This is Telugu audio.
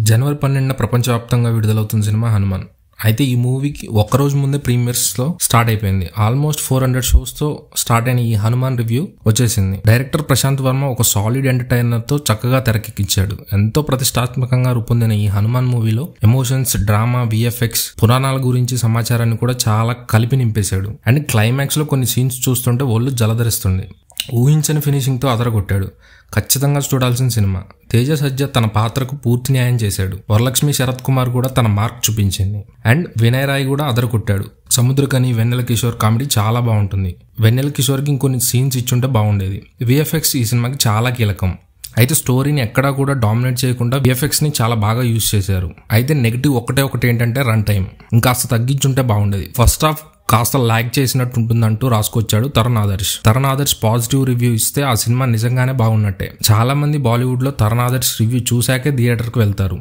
జనవరి 12న ప్రపంచవ్యాప్తంగా విడుదలవుతున్న సినిమా హనుమాన్. అయితే ఈ మూవీకి ఒక్కరోజు ముందే ప్రీమియర్స్లో స్టార్ట్ అయిపోయింది. ఆల్మోస్ట్ 400 షోస్తో స్టార్ట్ అయిన ఈ హనుమాన్ రివ్యూ వచ్చేసింది. డైరెక్టర్ ప్రశాంత్ వర్మ ఒక సాలిడ్ ఎంటర్టైనర్తో చక్కగా తెరకెక్కించాడు. ఎంతో ప్రతిష్టాత్మకంగా రూపొందిన ఈ హనుమాన్ మూవీలో ఎమోషన్స్, డ్రామా, విఎఫ్ఎక్స్, పురాణాల గురించి సమాచారాన్ని కూడా చాలా కలిపి నింపేశాడు. అండ్ క్లైమాక్స్లో కొన్ని సీన్స్ చూస్తుంటే ఒళ్ళు జలధరిస్తుంది. ఊహించని ఫినిషింగ్తో అదరగొట్టాడు. ఖచ్చితంగా చూడాల్సిన సినిమా. తేజ సజ్జ తన పాత్రకు పూర్తి న్యాయం చేశాడు. వరలక్ష్మి శరత్ కుమార్ కూడా తన మార్క్ చూపించింది. అండ్ వినయ్ రాయ్ కూడా అదరగొట్టాడు. సముద్రకని, వెన్నెల కిషోర్ కామెడీ చాలా బాగుంటుంది. వెన్నెల కిషోర్కి ఇంకొన్ని సీన్స్ ఇచ్చుంటే బాగుండేది. విఎఫ్ఎక్స్ ఈ సినిమాకి చాలా కీలకం. అయితే స్టోరీని ఎక్కడా కూడా డామినేట్ చేయకుండా విఎఫ్ఎక్స్ ని చాలా బాగా యూజ్ చేశారు. అయితే నెగిటివ్ ఒకటి ఏంటంటే రన్ టైం ఇంకాస్త తగ్గించుంటే బాగుండేది. ఫస్ట్ హాఫ్ కాస్త లాగ్ చేసినట్టు ఉంటుందంటూ రాసుకొచ్చాడు తరుణ్ ఆదర్శ్ పాజిటివ్ రివ్యూ ఇస్తే ఆ సినిమా నిజంగానే బాగున్నట్టే. చాలా మంది బాలీవుడ్ లో తరుణ్ ఆదర్శ్ రివ్యూ చూశాకే థియేటర్కి వెళ్తారు.